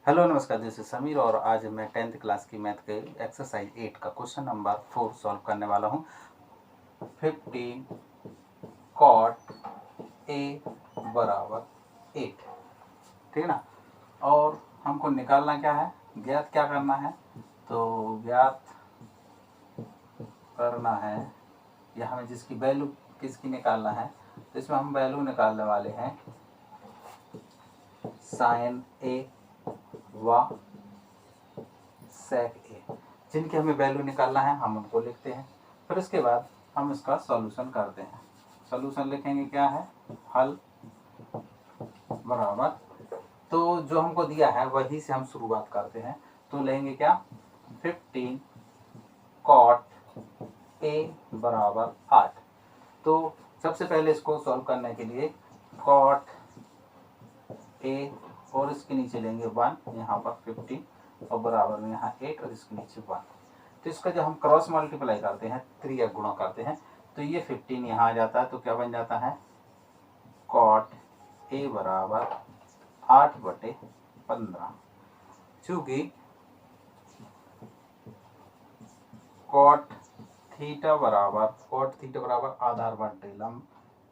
Hello नमस्कार, this is Sameer और आज मैं 10th क्लास की मैथ के एक्सरसाइज 8 का क्वेश्चन नंबर 4 सॉल्व करने वाला हूँ। 15 cot a बराबर 8, ठीक है ना। और हमको निकालना क्या है, ज्ञात क्या करना है, तो ज्ञात करना है या हमें जिसकी वैल्यू किसकी निकालना है, तो इसमें हम वैल्यू निकालने वाले हैं साइन ए व सेक ए। जिनकी हमें वैल्यू निकालना है हम उनको लिखते हैं, फिर उसके बाद हम इसका सॉल्यूशन करते हैं। सॉल्यूशन लिखेंगे क्या है, हल बराबर, तो जो हमको दिया है वही से हम शुरुआत करते हैं। तो लेंगे क्या, 15 cot a बराबर 8। तो सबसे पहले इसको सॉल्व करने के लिए cot a और इसके नीचे लेंगे 1, यहाँ पर 15 और बराबर में यहाँ 8 और इसके नीचे 1। तो इसका जब हम क्रॉस मल्टीप्लाई करते हैं, 3 या गुणा करते हैं, तो ये 15 यहाँ आ जाता है। तो क्या बन जाता है, cot a बराबर 8/15। चूँकि cot थीटा बराबर आधार बटे लंब,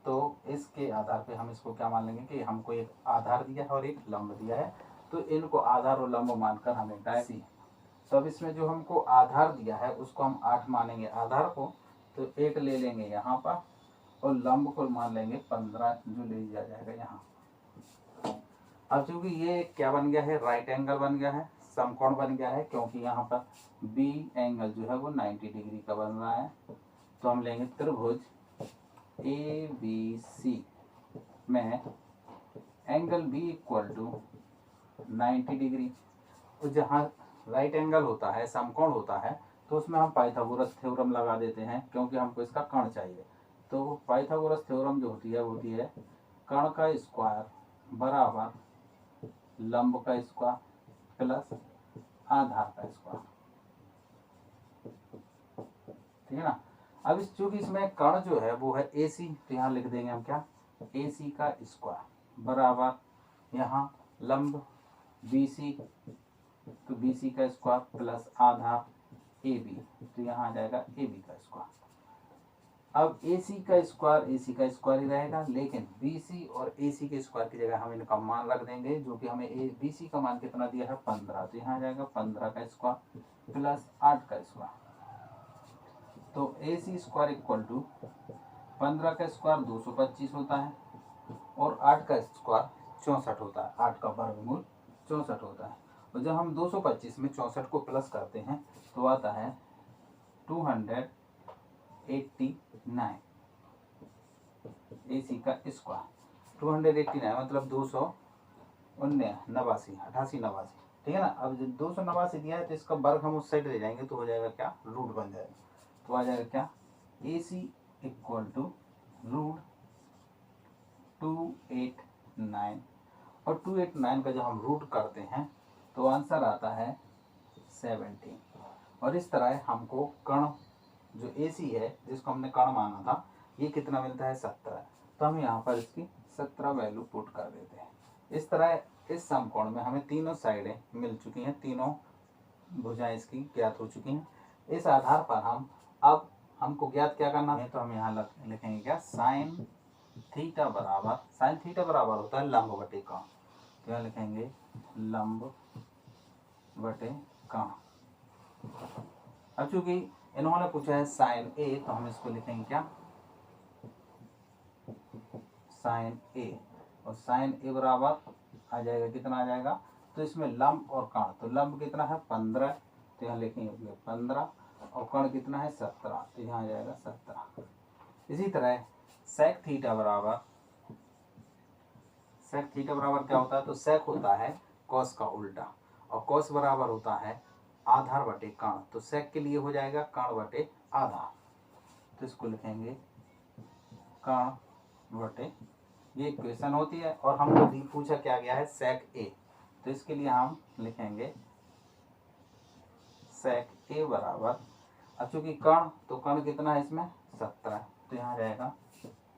तो इसके आधार पे हम इसको क्या मान लेंगे कि हमको एक आधार दिया है और एक लंब दिया है, तो इनको आधार और लंब मानकर हमें डायरेक्ट। तो अब इसमें जो हमको आधार दिया है उसको हम 8 मानेंगे आधार को, तो 8 ले लेंगे यहाँ पर और लंब को मान लेंगे 15 जो ले लिया जाएगा यहाँ। अब चूंकि ये क्या बन गया है, राइट एंगल बन गया है, समकोण बन गया है, क्योंकि यहाँ पर बी एंगल जो है वो 90 डिग्री का बन रहा है। तो हम लेंगे त्रिभुज ए बी सी में angle B equal to 90 degree. तो जहाँ राइट एंगल होता है, समकोण होता है, तो उसमें हम पाइथागोरस थ्योरम लगा देते हैं, क्योंकि हमको इसका कर्ण चाहिए। तो पाइथागोरस थ्योरम जो होती है कर्ण का स्क्वायर बराबर लंब का स्क्वायर प्लस आधार का स्क्वायर, ठीक है ना। अब इस चूंकि इसमें कर्ण जो है वो है ए सी, तो यहाँ लिख देंगे हम क्या, ए सी का स्क्वायर बराबर यहाँ लंब बी सी, तो बी सी का स्क्वायर प्लस आधार ए बी, तो यहाँ आ जाएगा ए बी का स्क्वायर। अब ए सी का स्क्वायर ही रहेगा, लेकिन बी सी और ए सी के स्क्वायर की जगह हम इनका मान रख देंगे, जो कि हमें बी सी का मान कितना दिया है 15, तो यहाँ आ जाएगा 15 का स्क्वायर प्लस 8 का स्क्वायर। तो ए सी स्क्वायर इक्वल टू 15 का स्क्वायर 225 होता है और 8 का स्क्वायर 64 होता है, 8 का वर्गमूल 64 होता है। और जब हम 225 में 64 को प्लस करते हैं तो आता है 289 ए सी का स्क्वायर। 289 मतलब 289, ठीक है ना। अब जब 289 दिया है तो इसका वर्ग हम उस साइड ले जाएंगे, तो हो जाएगा क्या, रूट बन जाएगा। तो आ जाएगा क्या, ए सी इक्वल टू रूट 289, और 289 का जब हम रूट करते हैं तो आंसर आता है 17। और इस तरह हमको कर्ण जो ए सी है, जिसको हमने कर्ण माना था, ये कितना मिलता है 17। तो हम यहाँ पर इसकी 17 वैल्यू पुट कर देते हैं। इस तरह इस समकोण में हमें तीनों साइडें मिल चुकी हैं, तीनों भुजाएं इसकी ज्ञात हो चुकी हैं। इस आधार पर हम अब हमको ज्ञात क्या करना है, तो हम यहाँ लिखेंगे क्या, साइन थीटा बराबर होता है लंब बटे कर्ण। तो यहाँ लिखेंगे लंब बटे कर्ण। अब चूंकि इन्होंने पूछा है साइन ए, तो हम इसको लिखेंगे क्या, साइन ए, और साइन ए बराबर आ जाएगा कितना आ जाएगा, तो इसमें लंब और कर्ण, तो लंब कितना है 15, तो यहाँ लिखेंगे 15, और कर्ण कितना है 17, तो यहाँ आ जाएगा 17। इसी तरह सेक थीटा बराबर क्या होता है, तो सेक होता है कॉस का उल्टा, और कॉस बराबर होता है आधार बटे कर्ण। तो सेक के लिए हो जाएगा कर्ण बटे आधार, तो इसको लिखेंगे कर्ण बटे, ये इक्वेशन होती है। और हमको पूछा क्या गया है, सेक ए, तो इसके लिए हम लिखेंगे सेक ए बराबर, अब चूंकि कर्ण, तो कर्ण कितना है इसमें 17, तो यहाँ जाएगा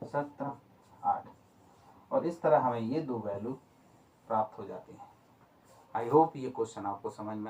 17 8, और इस तरह हमें ये दो वैल्यू प्राप्त हो जाती है। आई होप ये क्वेश्चन आपको समझ में